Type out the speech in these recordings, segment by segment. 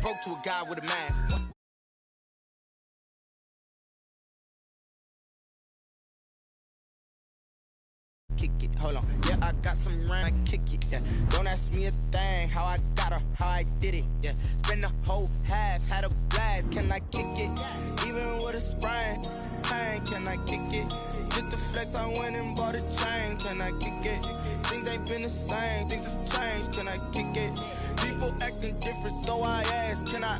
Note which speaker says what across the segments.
Speaker 1: Spoke to a guy with a mask. Kick it, hold on. Yeah, I got some rain, I kick it, yeah. Don't ask me a thing, how I got her, how I did it, yeah. Spend the whole half, had a blast, can I kick it? Even with a sprain, pain, can I kick it? Just the flex, I went and bought a chain, can I kick it? Things ain't been the same, things have changed, can I kick it? People acting different, so I ask, can I?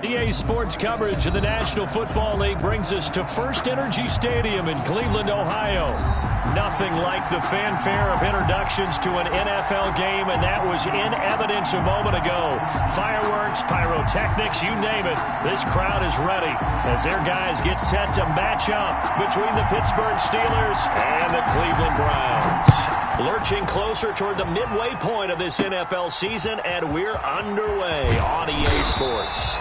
Speaker 2: EA Sports coverage of the National Football League brings us to First Energy Stadium in Cleveland, Ohio. Nothing like the fanfare of introductions to an NFL game, and that was in evidence a moment ago. Fireworks, pyrotechnics, you name it. This crowd is ready as their guys get set to match up between the Pittsburgh Steelers and the Cleveland Browns. Lurching closer toward the midway point of this NFL season, and we're underway on EA Sports.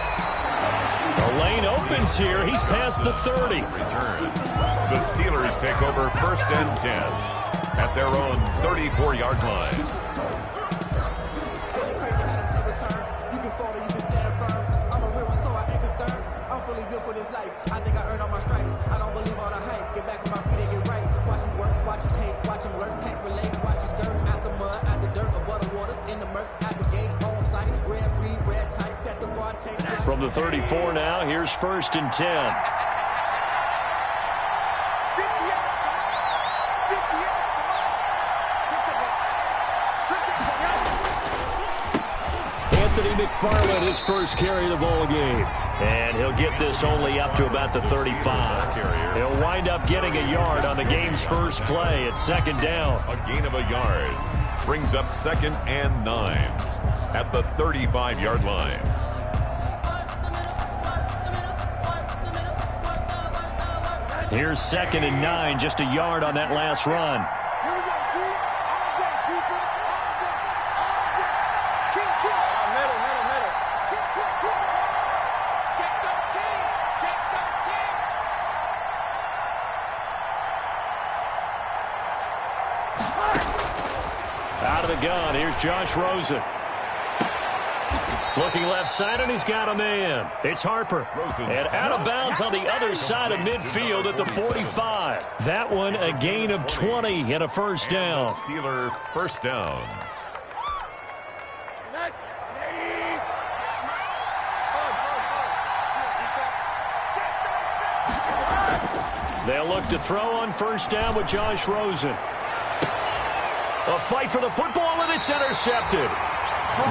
Speaker 2: The lane opens here. He's past the 30.
Speaker 3: Return. The Steelers take over 1st and 10 at their own 34-yard line.
Speaker 4: I think I earned all my stripes. I don't believe all the hype. Get back on my feet and get right. Watch him work, watch him hate, watch him lurk, can't relate. Watch him skirt out the mud, out the dirt, above the waters, in the murks, at the gate, on site. Red, green, red, tight, set the bar, take flight.
Speaker 2: From the 34 now, here's 1st and 10. McFarland, his first carry of the ball game. And he'll get this only up to about the 35. He'll wind up getting a yard on the game's first play. It's 2nd down.
Speaker 3: A gain of a yard brings up 2nd and 9 at the 35-yard line.
Speaker 2: Here's 2nd and 9, just a yard on that last run. Out of the gun, here's Josh Rosen. Looking left side, and he's got a man. It's Harper. And out of bounds on the other side of midfield at the 45. That one a gain of 20 and a first down.
Speaker 3: Steeler first down.
Speaker 2: They'll look to throw on first down with Josh Rosen. A fight for the football, and it's intercepted.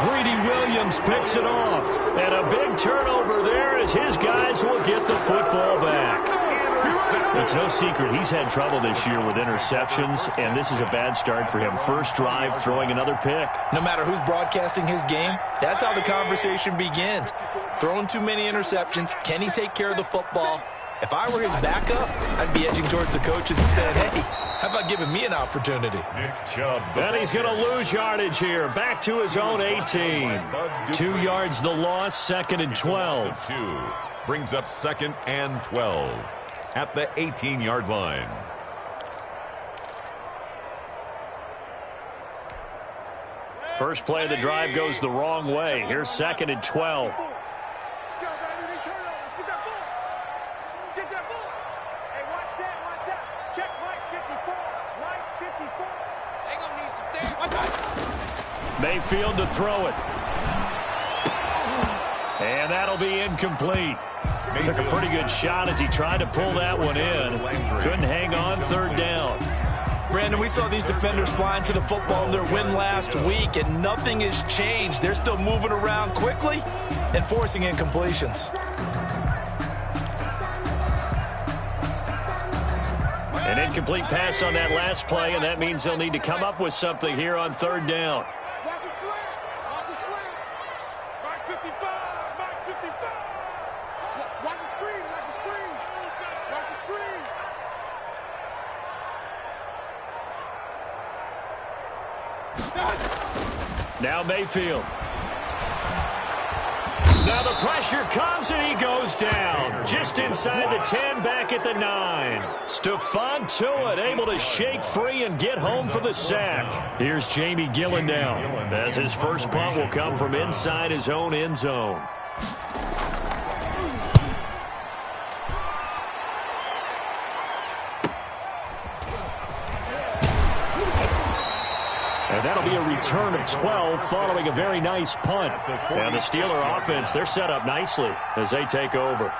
Speaker 2: Greedy Williams picks it off. And a big turnover there as his guys will get the football back. It's no secret he's had trouble this year with interceptions, and this is a bad start for him. First drive, throwing another pick.
Speaker 5: No matter who's broadcasting his game, that's how the conversation begins. Throwing too many interceptions, can he take care of the football? If I were his backup, I'd be edging towards the coaches and saying, hey, how about giving me an opportunity?
Speaker 3: Nick Chubb.
Speaker 2: And he's going to lose yardage here. Back to his own 18. 2 yards the loss, 2nd and 12.
Speaker 3: 2 brings up 2nd and 12 at the 18-yard line.
Speaker 2: First play of the drive goes the wrong way. Here's 2nd and 12. Mayfield to throw it. And that'll be incomplete. Took a pretty good shot as he tried to pull that one in. Couldn't hang on third down.
Speaker 5: Brandon, we saw these defenders flying to the football in their win last week, and nothing has changed. They're still moving around quickly and forcing incompletions.
Speaker 2: An incomplete pass on that last play, and that means they'll need to come up with something here on third down.
Speaker 6: Watch the slant. Watch the slant. Back 55. Back 55. Watch the screen. Watch the screen. Watch the screen.
Speaker 2: Now Mayfield. Now the pressure comes and he goes down. Just inside the 10, back at the 9. Stephon Tuitt able to shake free and get home for the sack. Here's Jamie Gillen now, as his first punt will come from inside his own end zone. And that'll be a return of 12 following a very nice punt. And the Steeler offense, they're set up nicely as they take over.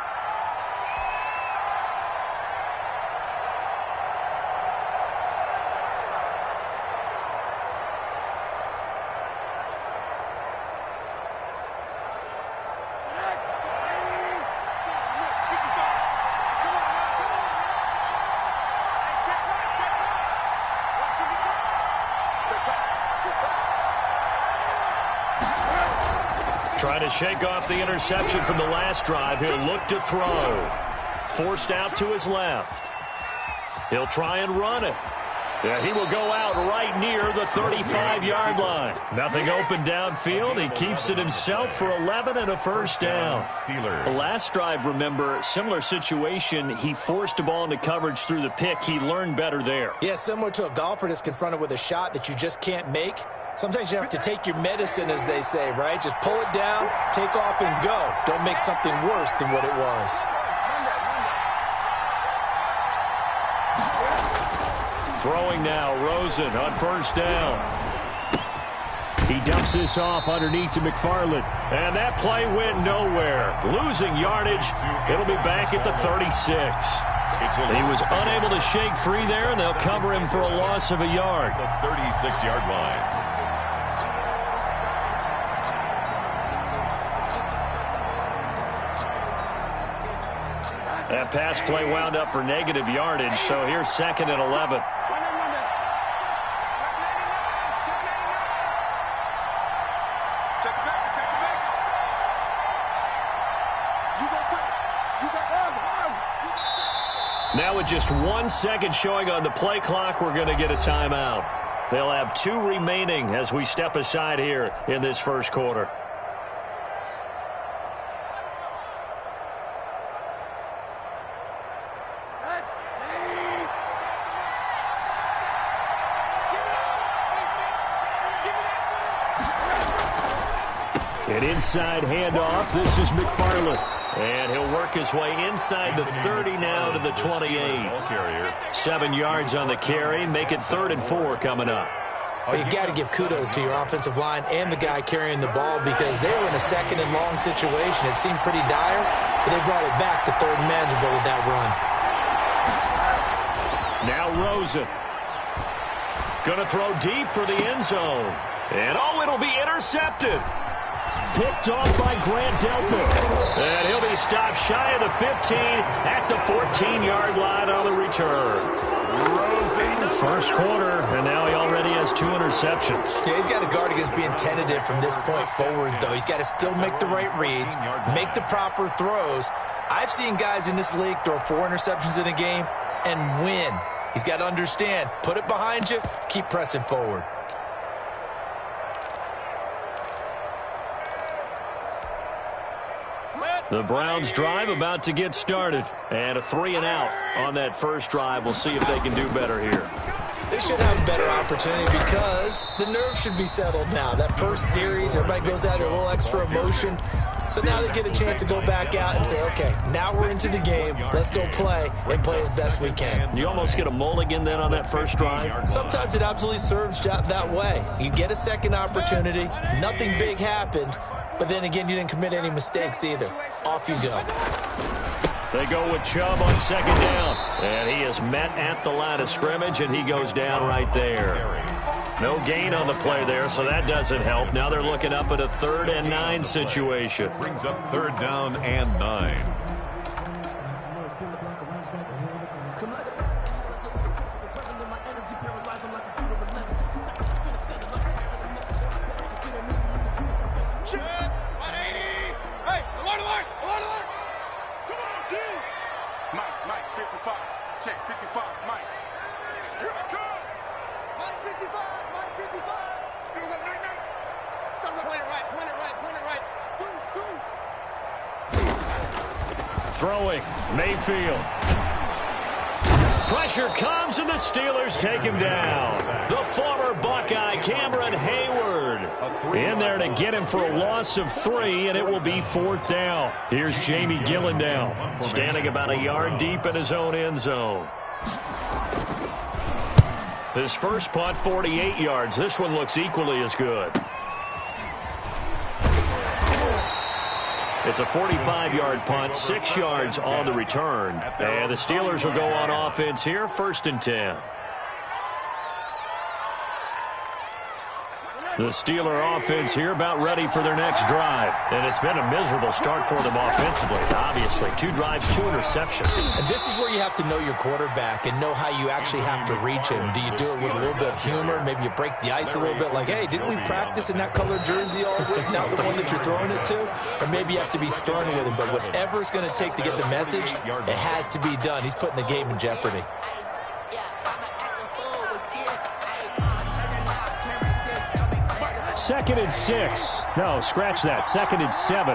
Speaker 2: Trying to shake off the interception from the last drive. He'll look to throw. Forced out to his left. He'll try and run it. Yeah, he will go out right near the 35-yard line. Nothing open downfield. He keeps it himself for 11 and a first down. The last drive, remember, similar situation. He forced the ball into coverage through the pick. He learned better there.
Speaker 5: Yeah, similar to a golfer that's confronted with a shot that you just can't make. Sometimes you have to take your medicine, as they say, right? Just pull it down, take off, and go. Don't make something worse than what it was.
Speaker 2: Throwing now, Rosen on first down. He dumps this off underneath to McFarland. And that play went nowhere. Losing yardage. It'll be back at the 36. He was unable to shake free there, and they'll cover him for a loss of a yard.
Speaker 3: The 36-yard line.
Speaker 2: That pass play wound up for negative yardage, so here's second and 11. Now with just 1 second showing on the play clock, we're going to get a timeout. They'll have 2 remaining as we step aside here in this first quarter. An inside handoff. This is McFarland. And he'll work his way inside the 30 now to the 28. 7 yards on the carry. Make it 3rd and 4 coming up.
Speaker 5: Well, you got to give kudos to your offensive line and the guy carrying the ball because they were in a 2nd and long situation. It seemed pretty dire, but they brought it back to 3rd and manageable with that run.
Speaker 2: Now Rosen. Going to throw deep for the end zone. And it'll be intercepted. Picked off by Grant Delpit. And he'll be stopped shy of the 15 at the 14-yard line on the return. First quarter, and now he already has 2 interceptions.
Speaker 5: Yeah, he's got to guard against being tentative from this point forward, though. He's got to still make the right reads, make the proper throws. I've seen guys in this league throw 4 interceptions in a game and win. He's got to understand, put it behind you, keep pressing forward.
Speaker 2: The Browns drive about to get started. And a 3 and out on that first drive. We'll see if they can do better here.
Speaker 5: They should have a better opportunity because the nerves should be settled now. That first series, everybody goes out there, a little extra emotion. So now they get a chance to go back out and say, okay, now we're into the game. Let's go play and play as best we can.
Speaker 2: You almost get a mulligan then on that first drive?
Speaker 5: Sometimes it absolutely serves that way. You get a second opportunity. Nothing big happened. but then again, you didn't commit any mistakes either. Off you go.
Speaker 2: They go with Chubb on second down. And he is met at the line of scrimmage, and he goes down right there. No gain on the play there, so that doesn't help. Now they're looking up at a 3rd and 9 situation.
Speaker 3: Brings up 3rd down and 9.
Speaker 2: Throwing, Mayfield. Pressure comes, and the Steelers take him down. The former Buckeye, Cameron Hayward, in there to get him for a loss of 3, and it will be 4th down. Here's Jamie Gillen now, standing about a yard deep in his own end zone. His first punt, 48 yards. This one looks equally as good. It's a 45-yard punt, 6 yards on the return. And the Steelers will go on offense here, 1st and 10. The Steeler offense here about ready for their next drive. And it's been a miserable start for them offensively, obviously. 2 drives, 2 interceptions.
Speaker 5: And this is where you have to know your quarterback and know how you actually have to reach him. Do you do it with a little bit of humor? Maybe you break the ice a little bit like, hey, didn't we practice in that colored jersey all week, not the one that you're throwing it to? Or maybe you have to be stern with him. But whatever it's going to take to get the message, it has to be done. He's putting the game in jeopardy.
Speaker 2: 2nd and 6. No, scratch that. 2nd and 7.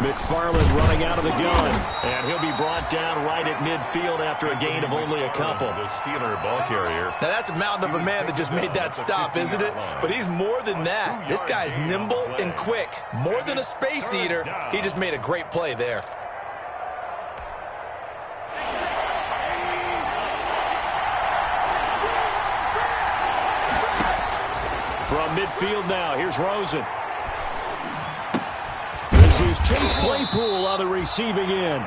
Speaker 2: McFarland running out of the gun. And he'll be brought down right at midfield after a gain of only a couple.
Speaker 3: The Steeler ball carrier.
Speaker 5: Now, that's a mountain of a man that just made that stop, isn't it? But he's more than that. This guy's nimble and quick. More than a space eater. He just made a great play there.
Speaker 2: From midfield now, here's Rosen. This is Chase Claypool on the receiving end.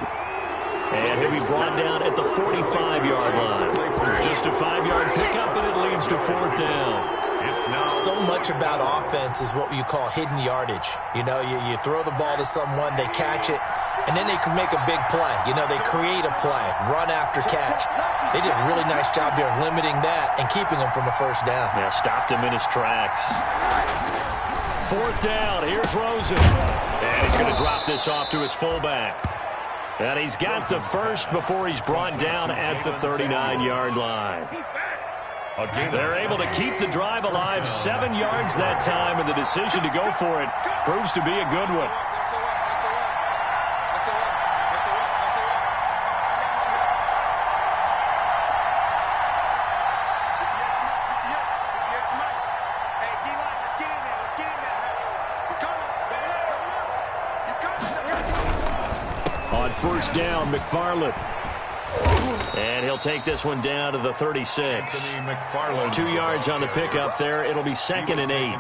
Speaker 2: And he'll be brought down at the 45-yard line. Just a 5-yard pickup, and it leads to 4th down.
Speaker 5: So much about offense is what you call hidden yardage. You know, you throw the ball to someone, they catch it, and then they can make a big play. You know, they create a play, run after catch. They did a really nice job here of limiting that and keeping him from a 1st down.
Speaker 2: Yeah, stopped him in his tracks. 4th down, here's Rosen. And he's going to drop this off to his fullback. And he's got the first before he's brought down at the 39-yard line. They're able to keep the drive alive, 7 yards that time, and the decision to go for it proves to be a good one. On 1st down, McFarland. And he'll take this one down to the 36. 2 yards on the pickup there. It'll be 2nd and 8.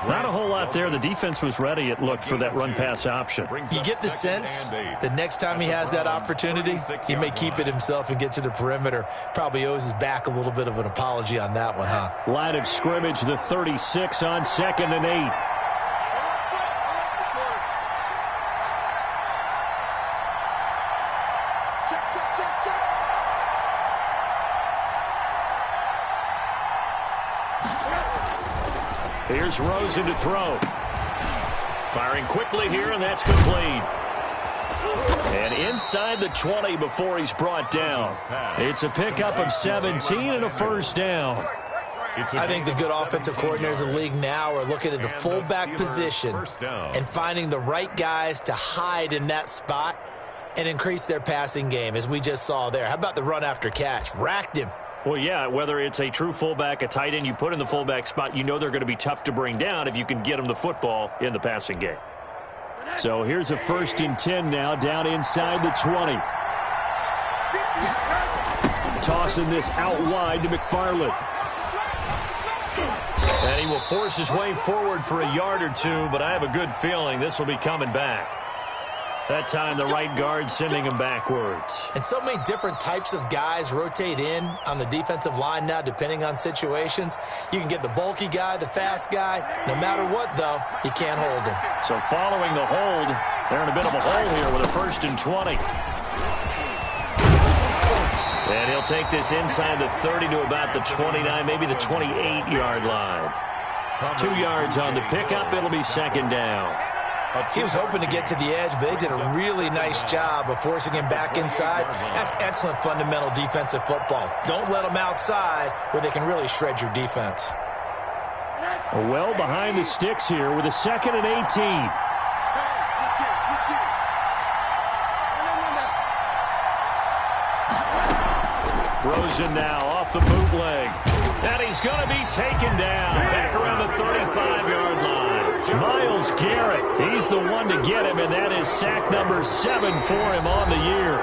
Speaker 2: Not a whole lot there. The defense was ready, it looked, for that run-pass option.
Speaker 5: You get the sense the next time he has that opportunity, he may keep it himself and get to the perimeter. Probably owes his back a little bit of an apology on that one, huh?
Speaker 2: Line of scrimmage, the 36 on 2nd and 8. Here's Rosen to throw. Firing quickly here, and that's complete. And inside the 20 before he's brought down. It's a pickup of 17 and a 1st down.
Speaker 5: I think the good offensive coordinators in the league now are looking at the fullback position and finding the right guys to hide in that spot and increase their passing game, as we just saw there. How about the run after catch? Racked him.
Speaker 2: Well, yeah, whether it's a true fullback, a tight end you put in the fullback spot, you know they're going to be tough to bring down if you can get them the football in the passing game. So here's a 1st and 10 now, down inside the 20. Tossing this out wide to McFarland. And he will force his way forward for a yard or two, but I have a good feeling this will be coming back. That time, the right guard sending him backwards.
Speaker 5: And so many different types of guys rotate in on the defensive line now, depending on situations. You can get the bulky guy, the fast guy. No matter what, though, you can't hold him.
Speaker 2: So following the hold, they're in a bit of a hole here with a 1st and 20. And he'll take this inside the 30 to about the 29, maybe the 28-yard line. 2 yards on the pickup. It'll be 2nd down.
Speaker 5: He was hoping to get to the edge, but they did a really nice job of forcing him back inside. That's excellent fundamental defensive football. Don't let them outside where they can really shred your defense.
Speaker 2: Well behind the sticks here with a 2nd and 18. Rosen now off the bootleg. And he's going to be taken down back around the 35-yard line. Myles Garrett, he's the one to get him, and that is sack number 7 for him on the year.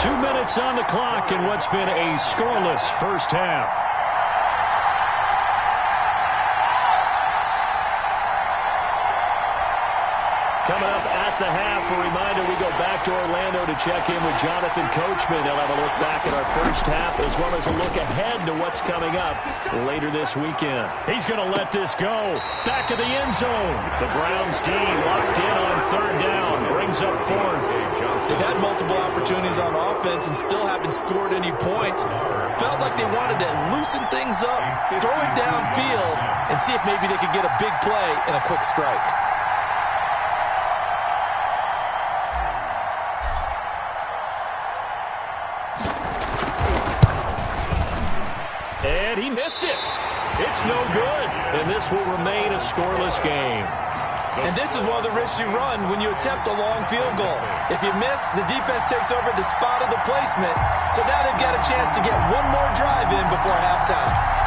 Speaker 2: 2 minutes on the clock in what's been a scoreless first half. Coming up at the half, a reminder, we go back to Orlando to check in with Jonathan Coachman. He'll have a look back at our first half as well as a look ahead to what's coming up later this weekend. He's going to let this go. Back of the end zone. The Browns D locked in on 3rd down. Brings up 4th.
Speaker 5: They've had multiple opportunities on offense and still haven't scored any points. Felt like they wanted to loosen things up, throw it downfield, and see if maybe they could get a big play and a quick strike.
Speaker 2: And he missed it. It's no good. And this will remain a scoreless game.
Speaker 5: And this is one of the risks you run when you attempt a long field goal. If you miss, the defense takes over the spot of the placement. So now they've got a chance to get one more drive in before halftime.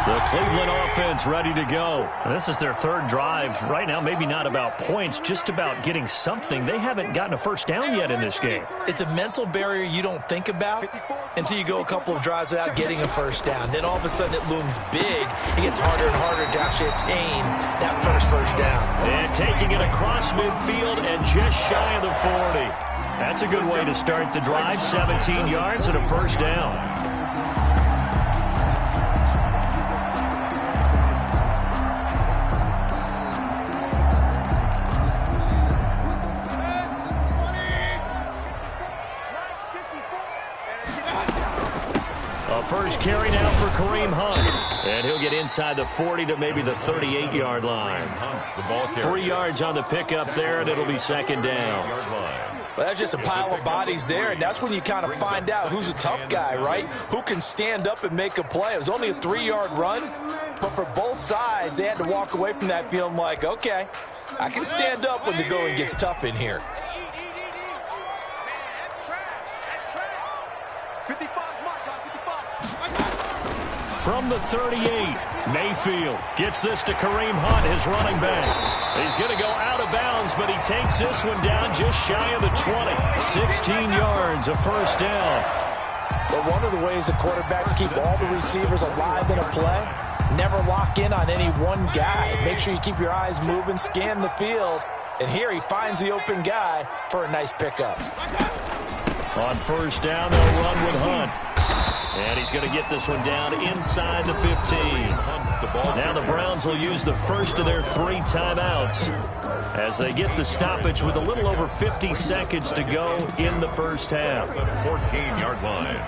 Speaker 2: The Cleveland offense ready to go. And this is their 3rd drive. Right now, maybe not about points, just about getting something. They haven't gotten a first down yet in this game.
Speaker 5: It's a mental barrier you don't think about until you go a couple of drives without getting a first down. Then all of a sudden it looms big. It gets harder and harder to actually attain that first down.
Speaker 2: And taking it across midfield and just shy of the 40. That's a good way to start the drive. 17 yards and a first down. First carry now for Kareem Hunt. And he'll get inside the 40 to maybe the 38-yard line. 3 yards on the pickup there, and it'll be 2nd down.
Speaker 5: Well, that's just a pile of bodies there, and that's when you kind of find out who's a tough guy, right? Who can stand up and make a play. It was only a 3-yard run, but for both sides, they had to walk away from that feeling like, okay, I can stand up when the going gets tough in here.
Speaker 2: From the 38, Mayfield gets this to Kareem Hunt, his running back. He's going to go out of bounds, but he takes this one down just shy of the 20. 16 yards, a first down.
Speaker 5: But one of the ways the quarterbacks keep all the receivers alive in a play, never lock in on any one guy. Make sure you keep your eyes moving, scan the field. And here he finds the open guy for a nice pickup.
Speaker 2: On first down, they'll run with Hunt. And he's going to get this one down inside the 15. Now the Browns will use the first of their 3 timeouts as they get the stoppage with a little over 50 seconds to go in the first half.
Speaker 3: 14-yard line.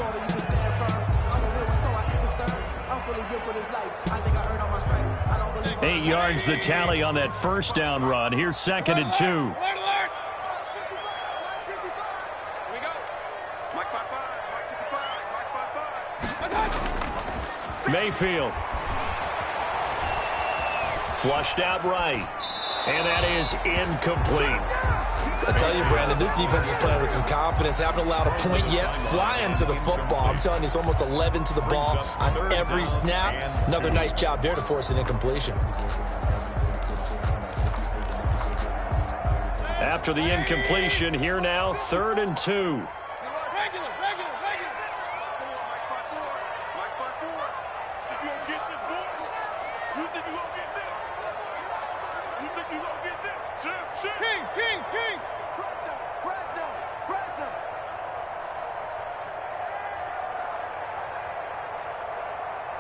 Speaker 2: 8 yards the tally on that first down run. Here's 2nd and 2. Mayfield. Flushed out right. And that is incomplete.
Speaker 5: I tell you, Brandon, this defense is playing with some confidence. Haven't allowed a point yet. Flying to the football. I'm telling you, it's almost 11 to the ball on every snap. Another nice job there to force an incompletion.
Speaker 2: After the incompletion, here now, 3rd and 2.
Speaker 6: Kings. Fresno.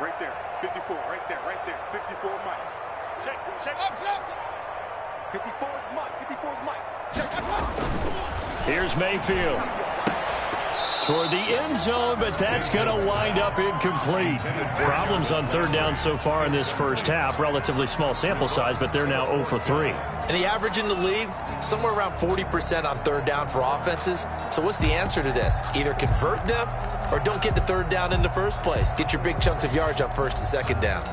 Speaker 6: Right there. 54. Right there. 54 Mike. Check. 54 is Mike. Check.
Speaker 2: Here's Mayfield. Toward the end zone, but that's going to wind up incomplete. Problems on third down so far in this first half. Relatively small sample size, but they're now 0 for 3.
Speaker 5: And the average in the league, somewhere around 40% on third down for offenses. So what's the answer to this? Either convert them or don't get to third down in the first place. Get your big chunks of yards on first and second down.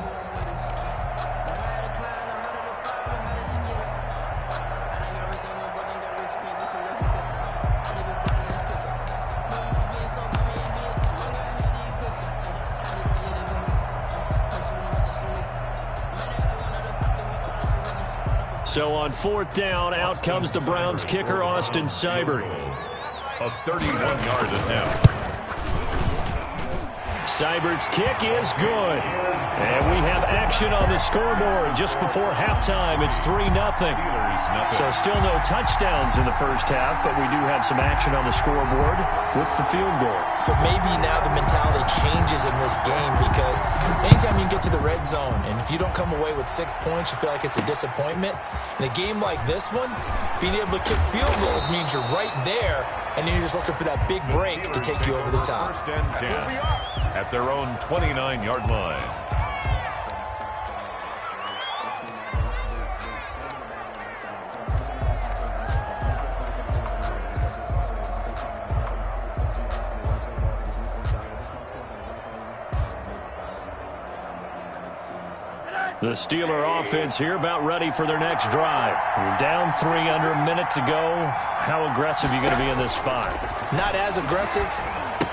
Speaker 2: So on fourth down, out comes the Browns kicker, Austin Seibert.
Speaker 3: A 31-yard attempt.
Speaker 2: Seibert's kick is good. And we have action on the scoreboard just before halftime. It's 3-0. So still no touchdowns in the first half, but we do have some action on the scoreboard with the field goal.
Speaker 5: So maybe now the mentality changes in this game, because anytime you can get to the red zone, and if you don't come away with 6 points, you feel like it's a disappointment. In a game like this one, being able to kick field goals means you're right there, and then you're just looking for that big break to take you over the top.
Speaker 3: First and 10 at their own 29-yard line.
Speaker 2: The Steeler offense here about ready for their next drive. We're down 3 under a minute to go. How aggressive are you going to be in this spot?
Speaker 5: Not as aggressive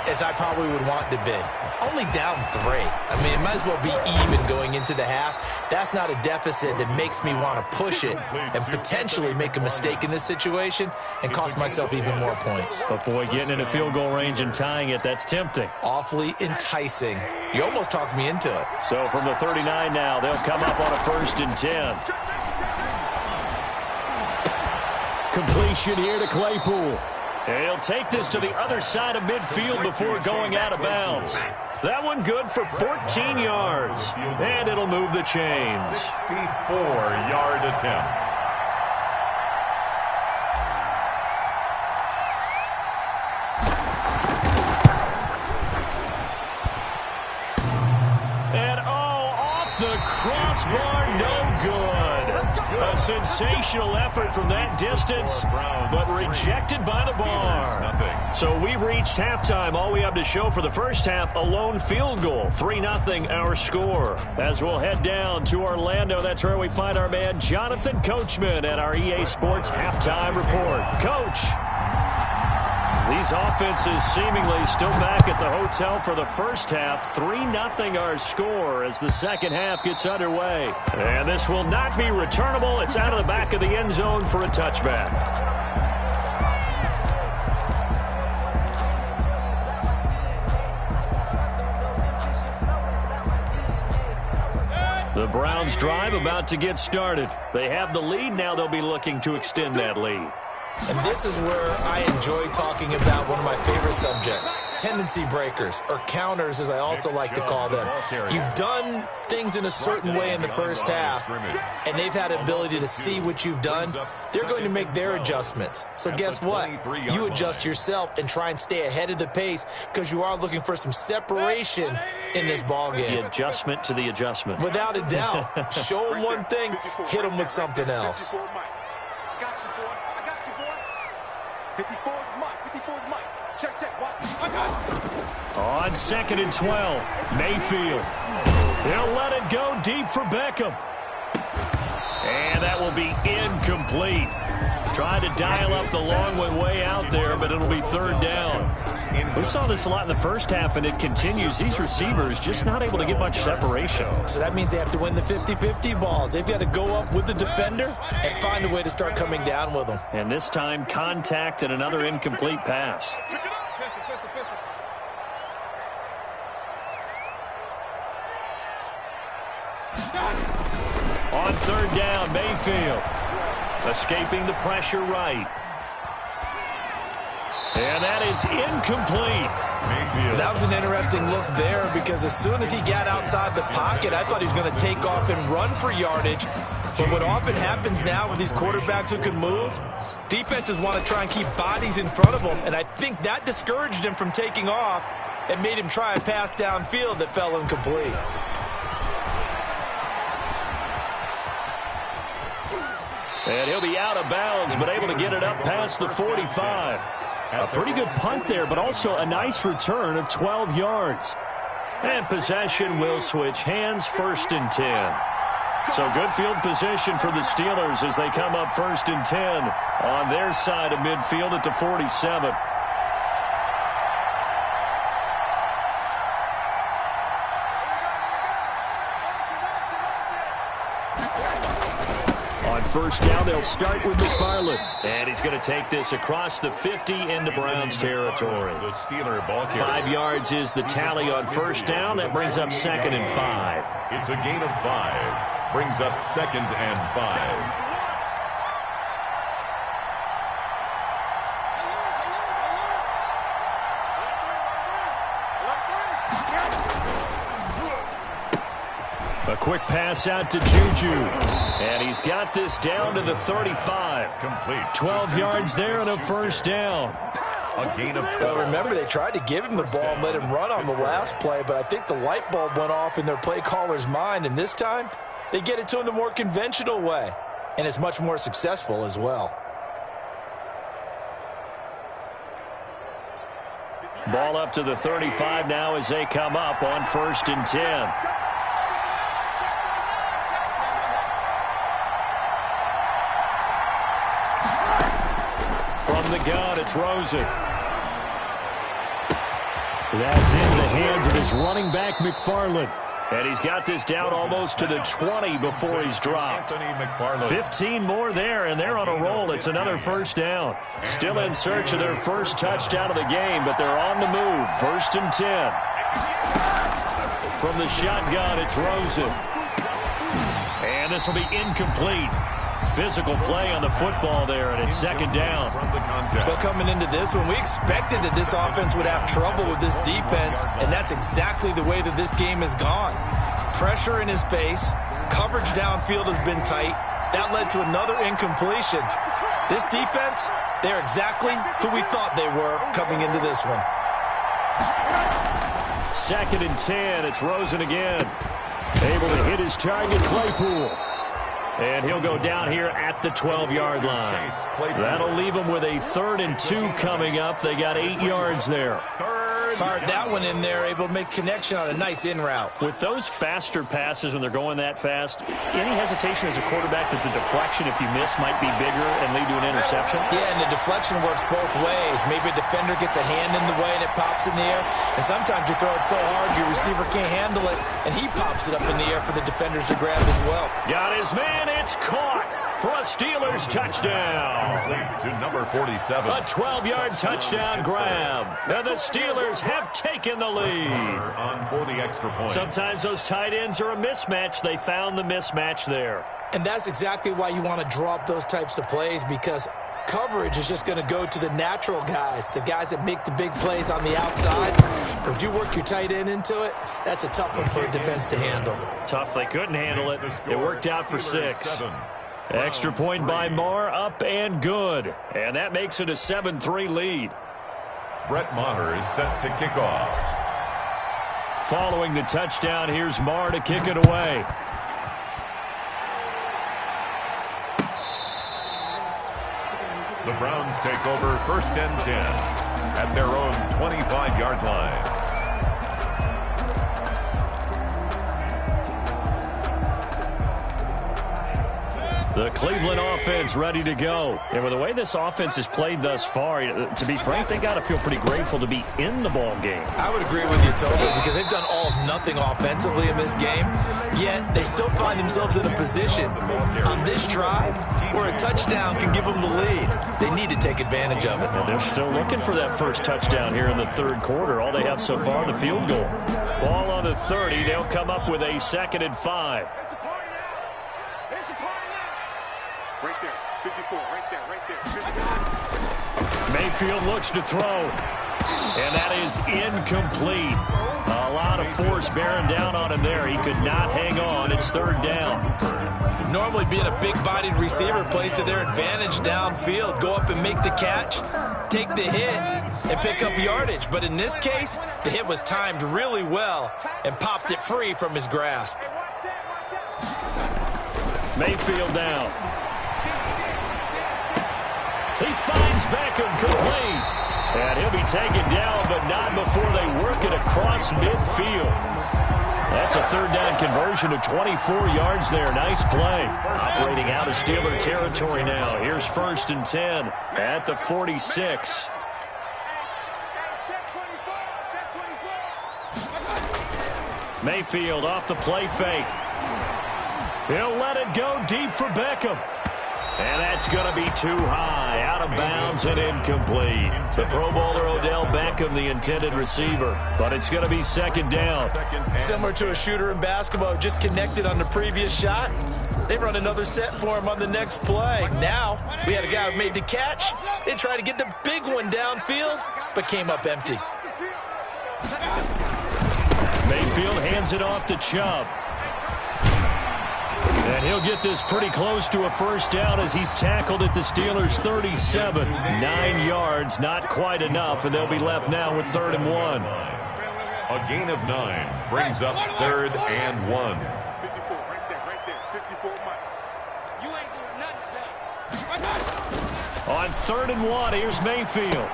Speaker 5: as I probably would want to be. Only down 3. I mean, it might as well be even going into the half. That's not a deficit that makes me want to push it and potentially make a mistake in this situation and cost myself even more points.
Speaker 2: But boy, getting in a field goal range and tying it, that's tempting.
Speaker 5: Awfully enticing. You almost talked me into it.
Speaker 2: So from the 39 now, they'll come up on a 1st and 10. Completion here to Claypool. And he'll take this to the other side of midfield before going out of bounds. That one good for 14 yards. And it'll move the chains.
Speaker 3: 64-yard attempt.
Speaker 2: And off the crossbar, no good. A sensational effort from that distance, but rejected by the bar. So we've reached halftime. All we have to show for the first half, a lone field goal. 3-0 our score. As we'll head down to Orlando, that's where we find our man Jonathan Coachman at our EA Sports Halftime Report. Coach, these offenses seemingly still back at the hotel for the first half. 3-0 our score as the second half gets underway. And this will not be returnable. It's out of the back of the end zone for a touchback. The Browns drive about to get started. They have the lead. Now they'll be looking to extend that lead.
Speaker 5: And this is where I enjoy talking about one of my favorite subjects, tendency breakers, or counters as I also like to call them. You've done things in a certain way in the first half, and they've had the ability to see what you've done. They're going to make their adjustments. So guess what? You adjust yourself and try and stay ahead of the pace, because you are looking for some separation in this ballgame.
Speaker 2: The adjustment to the adjustment.
Speaker 5: Without a doubt. Show them one thing, hit them with something else.
Speaker 6: 54 is Mike. Check. Watch. I got it.
Speaker 2: On 2nd and 12, Mayfield. They'll let it go deep for Beckham. And that will be incomplete. Tried to dial up the long one way out there, but it'll be 3rd down. We saw this a lot in the first half, and it continues. These receivers just not able to get much separation.
Speaker 5: So that means they have to win the 50-50 balls. They've got to go up with the defender and find a way to start coming down with them.
Speaker 2: And this time, contact and another incomplete pass. On 3rd down, Mayfield. Escaping the pressure right. And that is incomplete.
Speaker 5: That was an interesting look there because as soon as he got outside the pocket, I thought he was going to take off and run for yardage. But what often happens now with these quarterbacks who can move, defenses want to try and keep bodies in front of them, and I think that discouraged him from taking off and made him try a pass downfield that fell incomplete.
Speaker 2: And he'll be out of bounds, but able to get it up past the 45. A pretty good punt there, but also a nice return of 12 yards. And possession will switch hands, 1st and 10. So good field position for the Steelers as they come up 1st and 10 on their side of midfield at the 47. On 1st down, they'll start with McFarland. And he's going to take this across the 50 into Browns territory.
Speaker 3: The Steeler ball carrier.
Speaker 2: 5 yards is the tally on 1st down. That brings up 2nd and 5.
Speaker 3: It's a gain of 5. Brings up 2nd and 5.
Speaker 2: A quick pass out to Juju. And he's got this down to the 35.
Speaker 3: Complete.
Speaker 2: 12 yards there and a 1st down.
Speaker 3: A gain of 12.
Speaker 5: Well, remember, they tried to give him the ball and let him run on the last play, but I think the light bulb went off in their play caller's mind, and this time they get it to him the more conventional way, and it's much more successful as well.
Speaker 2: Ball up to the 35 now as they come up on 1st and 10. From the gun, it's Rosen. That's in the hands of his running back, McFarland. And he's got this down almost to the 20 before he's dropped. 15 more there, and they're on a roll. It's another 1st down. Still in search of their first touchdown of the game, but they're on the move. 1st and 10. From the shotgun, it's Rosen. And this will be incomplete. Physical play on the football there, and it's 2nd down.
Speaker 5: But coming into this one, we expected that this offense would have trouble with this defense, and that's exactly the way that this game has gone. Pressure in his face, coverage downfield has been tight. That led to another incompletion. This defense, they're exactly who we thought they were coming into this one.
Speaker 2: 2nd and 10, it's Rosen again. Able to hit his target, Claypool. And he'll go down here at the 12-yard line. That'll leave him with a 3rd and 2 coming up. They got 8 yards there.
Speaker 5: Fired that one in there, able to make connection on a nice in route.
Speaker 2: With those faster passes when they're going that fast, any hesitation as a quarterback that the deflection, if you miss, might be bigger and lead to an interception?
Speaker 5: Yeah, and the deflection works both ways. Maybe a defender gets a hand in the way and it pops in the air. And sometimes you throw it so hard your receiver can't handle it, and he pops it up in the air for the defenders to grab as well.
Speaker 2: Got his man. It's caught for a Steelers touchdown.
Speaker 3: To number 47.
Speaker 2: A 12-yard touchdown grab. And the Steelers have taken the lead.
Speaker 3: On for the extra point.
Speaker 2: Sometimes those tight ends are a mismatch. They found the mismatch there.
Speaker 5: And that's exactly why you want to draw up those types of plays, because coverage is just going to go to the natural guys, the guys that make the big plays on the outside. But if you work your tight end into it, that's a tough one for a defense to handle.
Speaker 2: Tough. They couldn't handle it. It worked out for 6. Extra point by Marr, up and good. And that makes it a 7-3 lead.
Speaker 3: Brett Maher is set to kick off.
Speaker 2: Following the touchdown, here's Marr to kick it away.
Speaker 3: The Browns take over 1st and 10 at their own 25-yard line.
Speaker 2: The Cleveland offense ready to go. And with the way this offense has played thus far, to be frank, they got to feel pretty grateful to be in the ball game.
Speaker 5: I would agree with you totally, because they've done all of nothing offensively in this game, yet they still find themselves in a position on this drive where a touchdown can give them the lead. They need to take advantage of it.
Speaker 2: And they're still looking for that first touchdown here in the 3rd quarter. All they have so far, the field goal. Ball on the 30. They'll come up with a 2nd and 5.
Speaker 6: Right there. 54, right there, right there. 54.
Speaker 2: Mayfield looks to throw. And that is incomplete. A lot of force bearing down on him there. He could not hang on. It's third down.
Speaker 5: Normally being a big-bodied receiver plays to their advantage downfield. Go up and make the catch, take the hit, and pick up yardage. But in this case, the hit was timed really well and popped it free from his grasp.
Speaker 2: Mayfield down. He finds Beckham complete. And he'll be taken down, but not before they work it across midfield. That's a third down conversion of 24 yards there. Nice play. Operating out of Steeler territory now. Here's 1st and 10 at the 46. Mayfield off the play fake. He'll let it go deep for Beckham. And that's going to be too high, out of bounds and incomplete. The Pro Bowler Odell Beckham, the intended receiver. But it's going to be 2nd down.
Speaker 5: Similar to a shooter in basketball, just connected on the previous shot. They run another set for him on the next play. Now, we had a guy who made the catch. They tried to get the big one downfield, but came up empty.
Speaker 2: Mayfield hands it off to Chubb. And he'll get this pretty close to a first down as he's tackled at the Steelers' 37. 9 yards, not quite enough, and they'll be left now with 3rd and 1.
Speaker 3: A gain of 9 brings up 3rd and 1.
Speaker 6: 54, right there, 54, Mike. You ain't doing nothing.
Speaker 2: On 3rd and 1, here's Mayfield.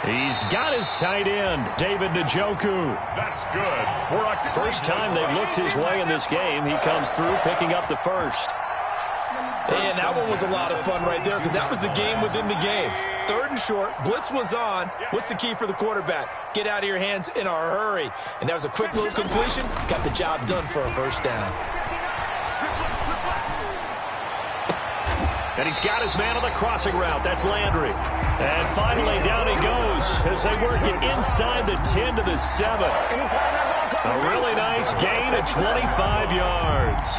Speaker 2: He's got his tight end, David Njoku.
Speaker 3: That's good. For a
Speaker 2: First time they've looked his way in this game. He comes through picking up the first.
Speaker 5: And that one was a lot of fun right there because that was the game within the game. 3rd and short, blitz was on. What's the key for the quarterback? Get out of your hands in a hurry. And that was a quick little completion. Got the job done for a first down.
Speaker 2: And he's got his man on the crossing route. That's Landry. And finally, down he goes as they work it inside the 10 to the 7. A really nice gain of 25 yards.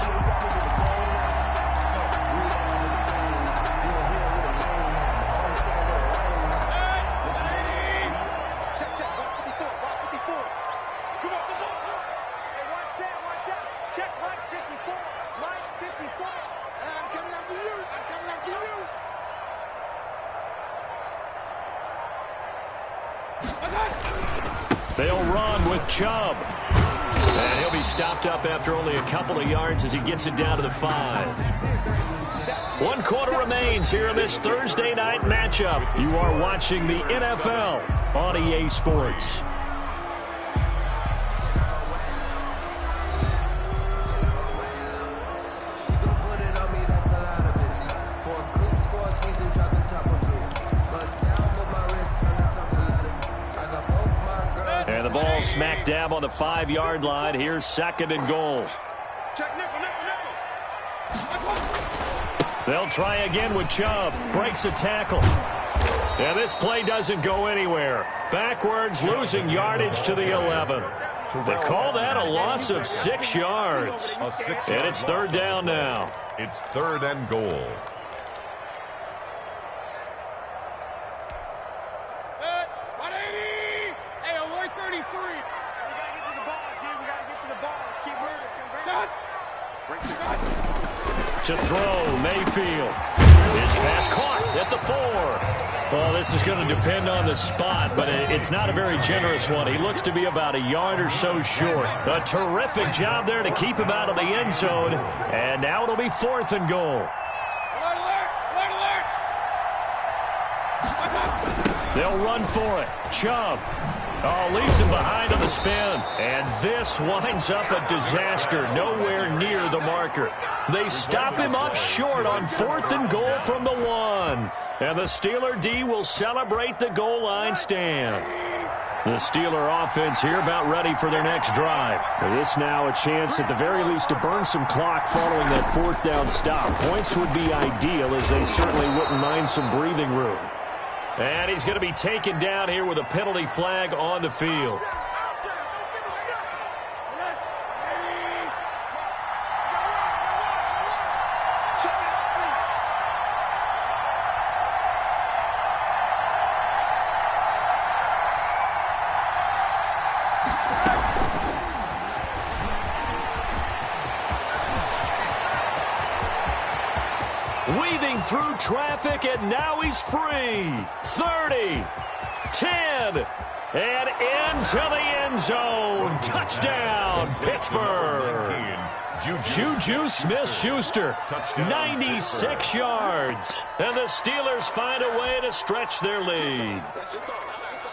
Speaker 2: They'll run with Chubb. And he'll be stopped up after only a couple of yards as he gets it down to the 5. 1 quarter remains here in this Thursday night matchup. You are watching the NFL on EA Sports. And the ball smack dab on the 5-yard line. Here's 2nd and goal. They'll try again with Chubb. Breaks a tackle. And this play doesn't go anywhere. Backwards, losing yardage to the 11. They call that a loss of 6 yards. And it's 3rd down now.
Speaker 3: It's 3rd and goal.
Speaker 2: To throw, Mayfield. His pass caught at the 4. Well, this is going to depend on the spot, but it's not a very generous one. He looks to be about a yard or so short. A terrific job there to keep him out of the end zone. And now it'll be 4th and goal. They'll run for it. Chubb. Oh, leaves him behind on the spin. And this winds up a disaster. Nowhere near the marker. They stop him up short on 4th and goal from the 1. And the Steeler D will celebrate the goal line stand. The Steeler offense here about ready for their next drive. This now a chance at the very least to burn some clock following that 4th down stop. Points would be ideal as they certainly wouldn't mind some breathing room. And he's going to be taken down here with a penalty flag on the field. Weaving through traffic, and now he's free. 30, 10, and into the end zone. Touchdown, Pittsburgh. Juju Smith-Schuster, 96 yards. And the Steelers find a way to stretch their lead.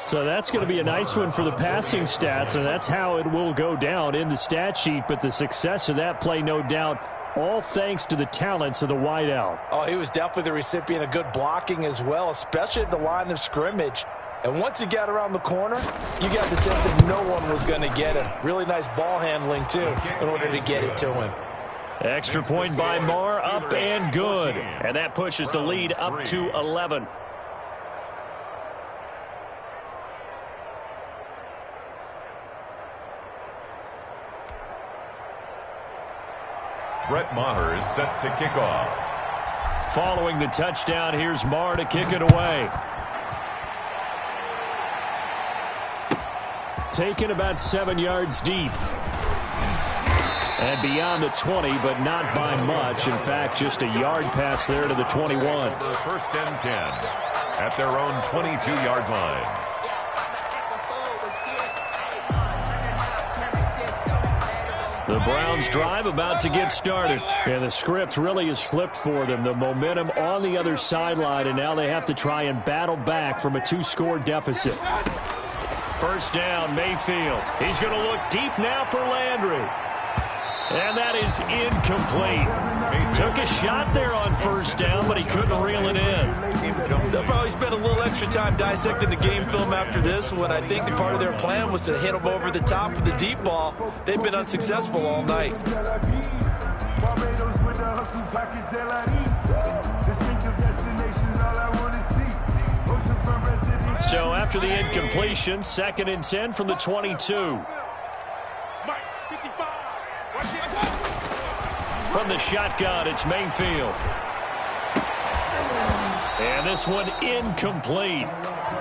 Speaker 7: So that's going to be a nice one for the passing stats, and that's how it will go down in the stat sheet. But the success of that play, no doubt, all thanks to the talents of the wideout.
Speaker 5: Oh, he was definitely the recipient of good blocking as well, especially at the line of scrimmage. And once he got around the corner, you got the sense that no one was going to get him. Really nice ball handling, too, in order to get it to him.
Speaker 2: Extra point by Marr, up and good. And that pushes the lead up to 11.
Speaker 3: Brett Maher is set to kick off.
Speaker 2: Following the touchdown, here's Marr to kick it away.
Speaker 7: Taken about 7 yards deep. And beyond the 20, but not by much. In fact, just a yard pass there to the 21.
Speaker 3: First and 10 at their own 22-yard line.
Speaker 2: The Browns drive about to get started.
Speaker 7: And the script really is flipped for them. The momentum on the other sideline, and now they have to try and battle back from a 2-score deficit.
Speaker 2: First down, Mayfield. He's going to look deep now for Landry. And that is incomplete. Took a shot there on first down, but he couldn't reel it in.
Speaker 5: They'll probably spend a little extra time dissecting the game film after this one. I think the part of their plan was to hit them over the top with the deep ball. They've been unsuccessful all night.
Speaker 2: So after the incompletion, 2nd and 10 from the 22. From the shotgun, it's Mayfield. And this one incomplete.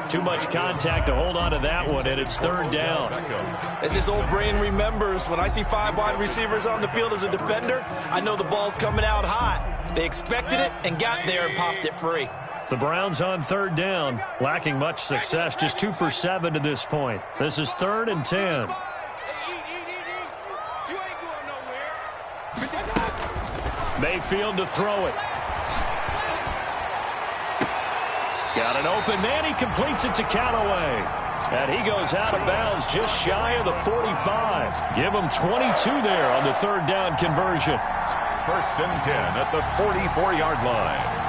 Speaker 2: Too much contact to hold on to that one, and it's 3rd down.
Speaker 5: As his old brain remembers, when I see 5 wide receivers on the field as a defender, I know the ball's coming out hot. They expected it and got there and popped it free.
Speaker 2: The Browns on 3rd down, lacking much success, just 2 for 7 to this point. This is 3rd and 10. Mayfield to throw it. He's got an open man. He completes it to Callaway. And he goes out of bounds just shy of the 45. Give him 22 there on the 3rd down conversion.
Speaker 3: First and 10 at the 44-yard line.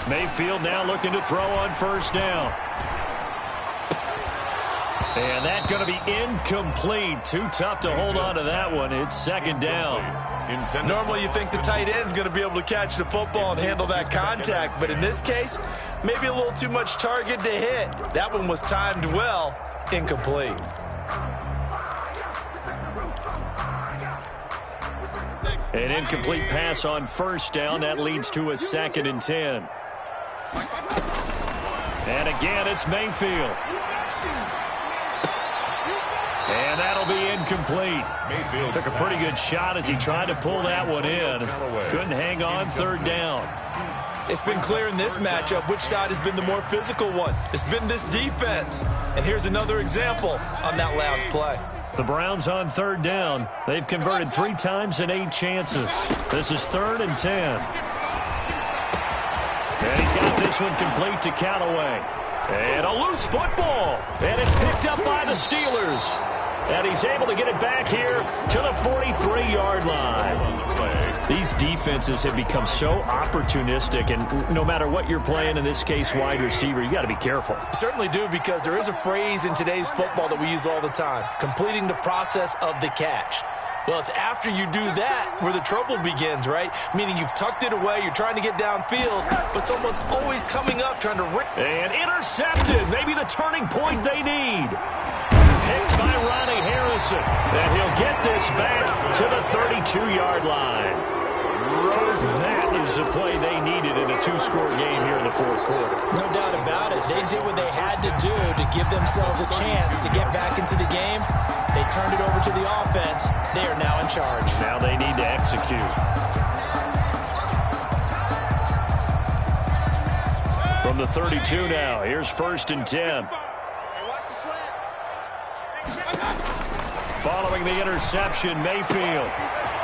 Speaker 2: Mayfield now looking to throw on first down. And that's going to be incomplete. Too tough to hold on to that one. It's 2nd down.
Speaker 5: Normally you think the tight end's going to be able to catch the football and handle that contact, but in this case, maybe a little too much target to hit. That one was timed well. Incomplete.
Speaker 2: An incomplete pass on first down. That leads to a 2nd and 10. And again, it's Mayfield. And that'll be incomplete. Mayfield took a pretty good shot as he tried to pull that one in. Couldn't hang on 3rd down.
Speaker 5: It's been clear in this matchup which side has been the more physical one. It's been this defense. And here's another example on that last play.
Speaker 2: The Browns on 3rd down. They've converted 3 times in 8 chances. This is 3rd and 10. And he's got this one complete to Callaway. And a loose football. And it's picked up by the Steelers. And he's able to get it back here to the 43-yard line. These defenses have become so opportunistic, and no matter what you're playing, in this case, wide receiver, you got to be careful.
Speaker 5: Certainly do, because there is a phrase in today's football that we use all the time, completing the process of the catch. Well, it's after you do that where the trouble begins, right? Meaning you've tucked it away, you're trying to get downfield, but someone's always coming up trying to rip.
Speaker 2: And intercepted. Maybe the turning point they need. Picked by Ronnie Harrison. And he'll get this back to the 32-yard line. That is the play they needed in a two-score game here in the fourth quarter.
Speaker 5: No doubt about it. They did what they had to do to give themselves a chance to get back into the game. They turned it over to the offense. They are now in charge.
Speaker 2: Now they need to execute. From the 32 now, here's 1st and 10. Following the interception, Mayfield.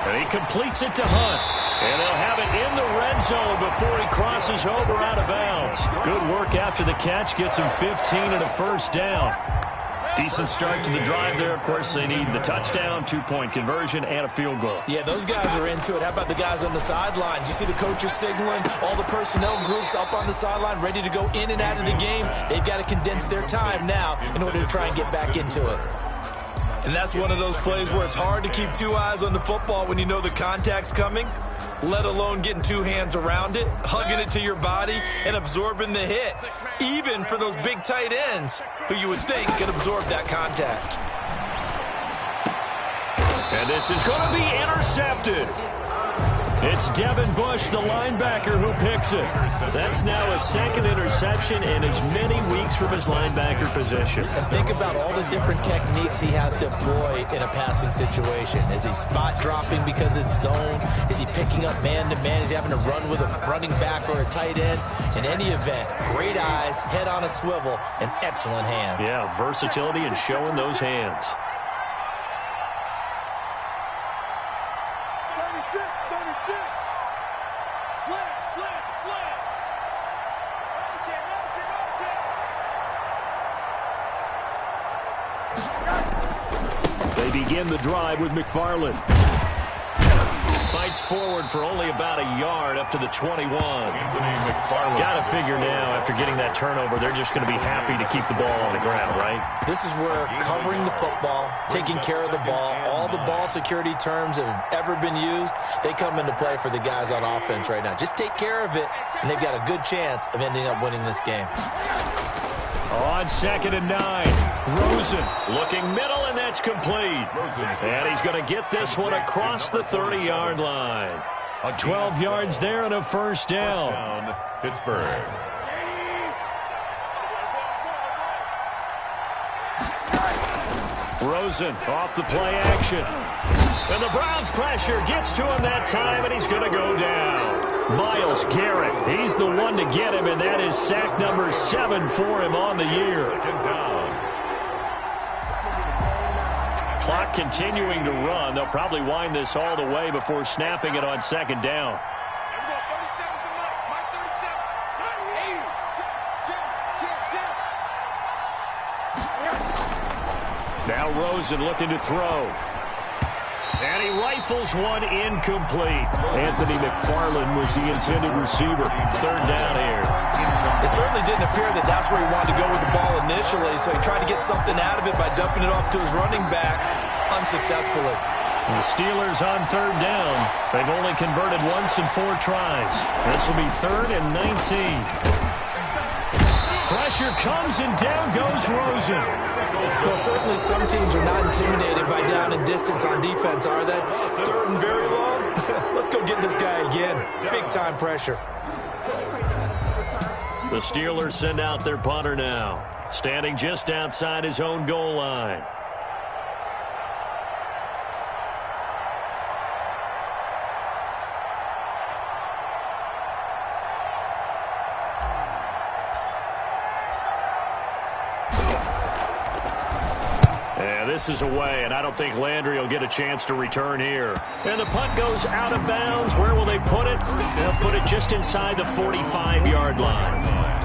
Speaker 2: And he completes it to Hunt. And they'll have it in the red zone before he crosses over out of bounds. Good work after the catch. Gets him 15 and a first down. Decent start to the drive there. Of course, they need the touchdown, 2-point conversion, and a field goal.
Speaker 5: Yeah, those guys are into it. How about the guys on the sidelines? You see the coaches signaling, all the personnel groups up on the sideline ready to go in and out of the game. They've got to condense their time now in order to try and get back into it. And that's one of those plays where it's hard to keep two eyes on the football when you know the contact's coming, let alone getting two hands around it, hugging it to your body, and absorbing the hit, even for those big tight ends who you would think could absorb that contact.
Speaker 2: And this is going to be intercepted. It's Devin Bush, the linebacker, who picks it. That's now a second interception in as many weeks from his linebacker position.
Speaker 5: And think about all the different techniques he has to employ in a passing situation. Is he spot dropping because it's zone? Is he picking up man-to-man? Is he having to run with a running back or a tight end? In any event, great eyes, head on a swivel, and excellent hands.
Speaker 2: Yeah, versatility and showing those hands.
Speaker 6: 36. Slam.
Speaker 2: They begin the drive with McFarland. Fights forward for only about a yard up to the 21. Got to figure now, after getting that turnover, they're just going to be happy to keep the ball on the ground, right?
Speaker 5: This is where covering the football, taking care of the ball, all the ball security terms that have ever been used, they come into play for the guys on offense right now. Just take care of it, and they've got a good chance of ending up winning this game.
Speaker 2: On 2nd and 9, Rosen looking middle, and that's complete. And he's going to get this one across the 30-yard line. 12 yards there and a first down.
Speaker 3: Pittsburgh.
Speaker 2: Rosen off the play action. And the Browns pressure gets to him that time, and he's going to go down. Myles Garrett, he's the one to get him, and that is sack number 7 for him on the year. Clock continuing to run. They'll probably wind this all the way before snapping it on 2nd down. Now Rosen looking to throw. And he rifles one incomplete. Anthony McFarland was the intended receiver. 3rd down here.
Speaker 5: It certainly didn't appear that that's where he wanted to go with the ball initially, so he tried to get something out of it by dumping it off to his running back unsuccessfully.
Speaker 2: The Steelers on 3rd down. They've only converted once in 4 tries. This will be 3rd and 19. Pressure comes, and down goes Rosen.
Speaker 5: Well, certainly some teams are not intimidated by down and distance on defense, are they? 3rd and very long? Let's go get this guy again. Big-time pressure.
Speaker 2: The Steelers send out their punter now, standing just outside his own goal line. This is away, and I don't think Landry will get a chance to return here. And the punt goes out of bounds. Where will they put it? They'll put it just inside the 45-yard line.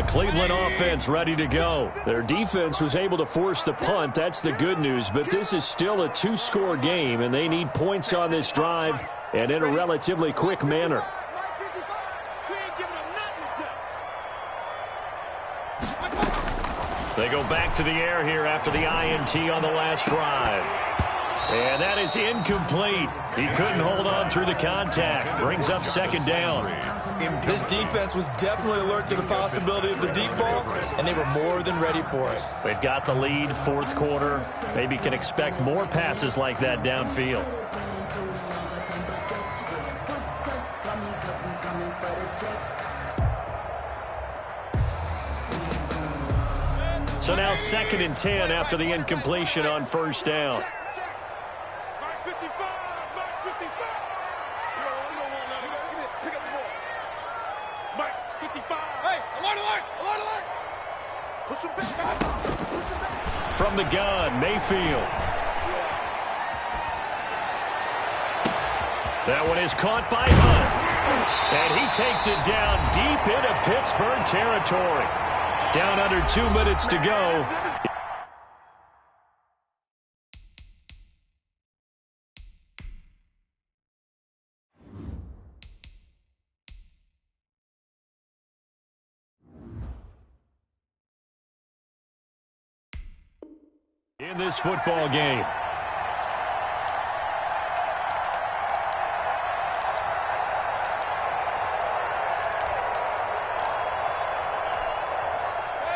Speaker 2: Cleveland offense ready to go.
Speaker 7: Their defense was able to force the punt. That's the good news. But this is still a 2-score game, and they need points on this drive and in a relatively quick manner.
Speaker 2: They go back to the air here after the INT on the last drive. And that is incomplete. He couldn't hold on through the contact. Brings up second down.
Speaker 5: This defense was definitely alert to the possibility of the deep ball, and they were more than ready for it.
Speaker 2: They've got the lead, fourth quarter. Maybe can expect more passes like that downfield. So now 2nd and 10 after the incompletion on first down.
Speaker 6: Mike 55, Mike 55. You don't want nothing. Pick up the ball. Mike 55. Hey, alert. Push him back.
Speaker 2: From the gun, Mayfield. That one is caught by Hunt. And he takes it down deep into Pittsburgh territory. Down under 2 minutes to go. In this football game.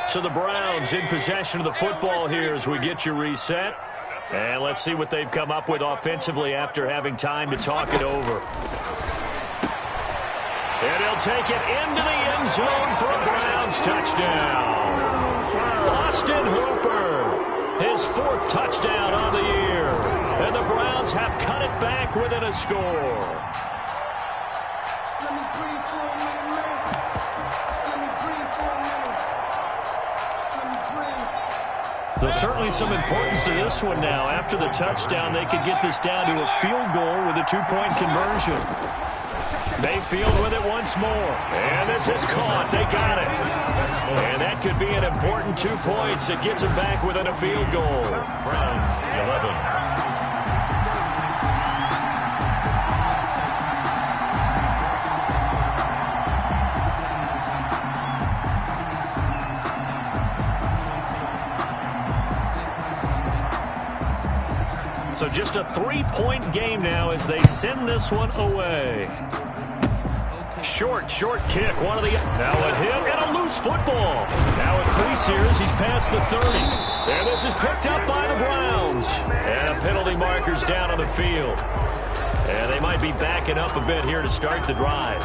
Speaker 2: So the Browns in possession of the football here as we get you reset. And let's see what they've come up with offensively after having time to talk it over. And he'll take it into the end zone for a Browns touchdown. Austin Hooper, his 4th touchdown on the year. And the Browns have cut it back within a score. So certainly some importance to this one now. After the touchdown, they could get this down to a field goal with a 2-point conversion. Mayfield with it once more. And this is caught. They got it. And that could be an important 2 points. It gets them back within a field goal.
Speaker 3: Browns 11.
Speaker 2: So just a 3-point game now as they send this one away. Short kick. Now a hit and a loose football. Now a crease here as he's past the 30. And this is picked up by the Browns. And a penalty marker's down on the field. And they might be backing up a bit here to start the drive.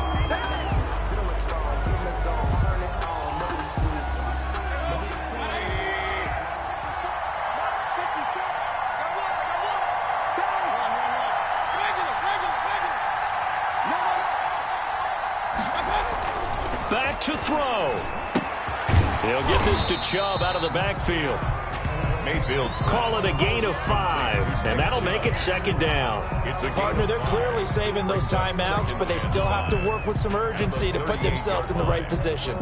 Speaker 2: Back to throw. He'll get this to Chubb out of the backfield.
Speaker 3: Mayfield's
Speaker 2: call it a gain of 5, and that'll make it 2nd down.
Speaker 5: Partner, they're clearly saving those timeouts, but they still have to work with some urgency to put themselves in the right position.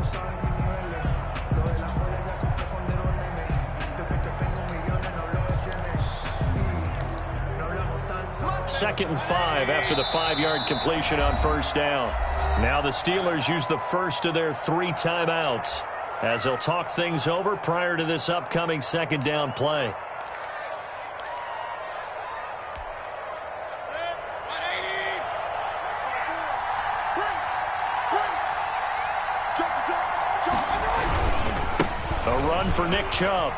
Speaker 2: Second and 5 after the 5-yard completion on first down. Now the Steelers use the first of their 3 timeouts as they'll talk things over prior to this upcoming 2nd down play. A run for Nick Chubb.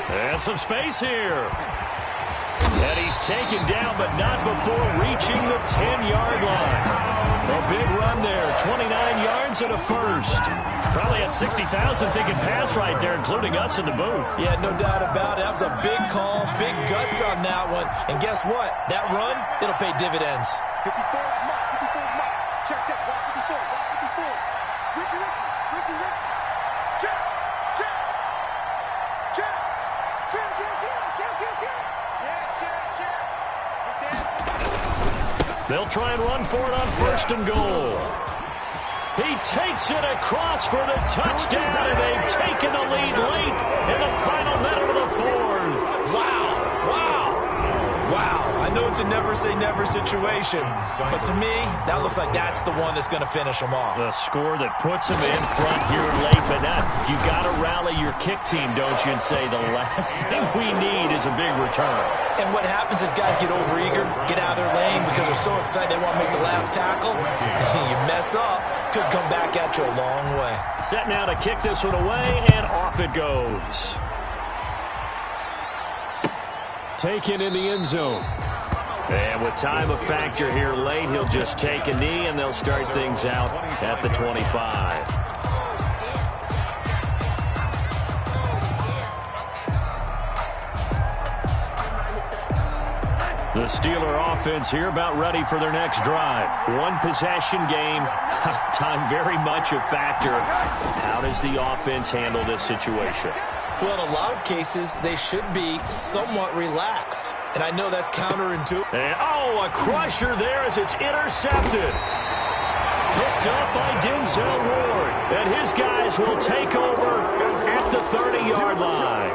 Speaker 2: And some space here. And he's taken down, but not before reaching the 10-yard line. A big run there, 29 yards and a first. Probably had 60,000 thinking pass right there, including us in the booth.
Speaker 5: Yeah, no doubt about it. That was a big call, big guts on that one. And guess what? That run, it'll pay dividends.
Speaker 6: 54 Mike, 54 Mike. Check, 154, 154. Ricky. Check.
Speaker 2: They'll try and run for it on 1st and goal. He takes it across for the touchdown, and they've taken the lead late in the final minute of the 4th.
Speaker 5: Wow. I know it's an a never-say-never situation. But to me, that looks like that's the one that's going to finish them off.
Speaker 2: The score that puts them in front here late, but now you got to rally your kick team, don't you, and say the last thing we need is a big return.
Speaker 5: And what happens is guys get overeager, get out of their lane because they're so excited they want to make the last tackle. You mess up, could come back at you a long way.
Speaker 2: Set now to kick this one away, and off it goes. Taken in the end zone. And with time a factor here late, he'll just take a knee, and they'll start things out at the 25. The Steeler offense here about ready for their next drive. One possession game. Time very much a factor. How does the offense handle this situation?
Speaker 5: Well, in a lot of cases, they should be somewhat relaxed. And I know that's counterintuitive.
Speaker 2: And, a crusher there as it's intercepted. Picked up by Denzel Ward. And his guys will take over at the 30-yard line.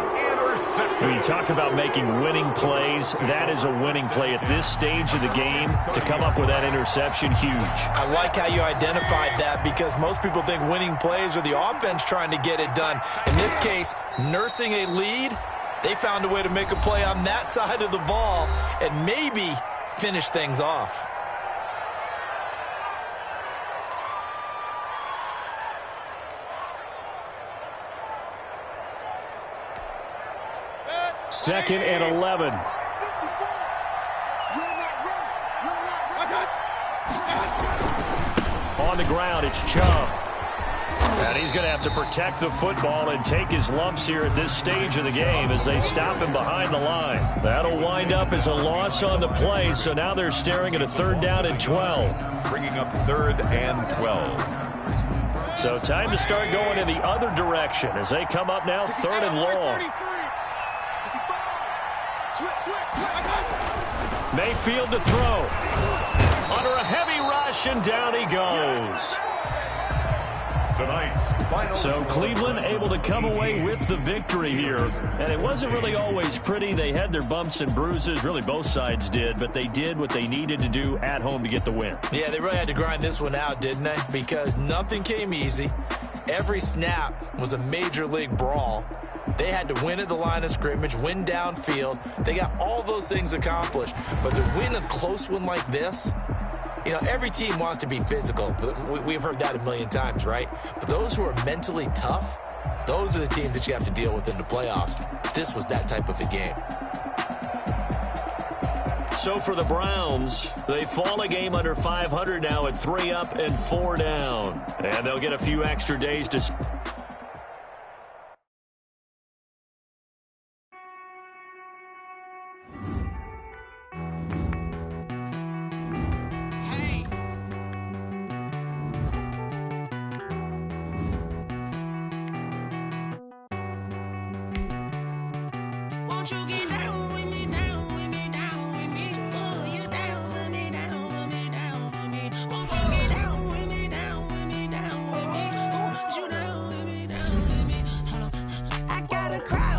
Speaker 2: When you talk about making winning plays, that is a winning play at this stage of the game. To come up with that interception, huge.
Speaker 5: I like how you identified that because most people think winning plays are the offense trying to get it done. In this case, nursing a lead, they found a way to make a play on that side of the ball and maybe finish things off.
Speaker 7: Second and 11.
Speaker 2: On the ground, it's Chubb. And he's going to have to protect the football and take his lumps here at this stage of the game as they stop him behind the line. That'll wind up as a loss on the play, so now they're staring at a 3rd down and 12.
Speaker 3: Bringing up 3rd and 12.
Speaker 2: So time to start going in the other direction as they come up now 3rd and long. Mayfield to throw. Under a heavy rush, and down he goes. So Cleveland able to come away with the victory here. And it wasn't really always pretty. They had their bumps and bruises. Really, both sides did. But they did what they needed to do at home to get the win.
Speaker 5: Yeah, they really had to grind this one out, didn't they? Because nothing came easy. Every snap was a major league brawl. They had to win at the line of scrimmage, win downfield. They got all those things accomplished. But to win a close one like this, you know, every team wants to be physical. We've heard that a million times, right? But those who are mentally tough, those are the teams that you have to deal with in the playoffs. This was that type of a game.
Speaker 2: So for the Browns, they fall a game under 500 now at 3 up and 4 down. And they'll get a few extra days to...
Speaker 8: I gotta cry.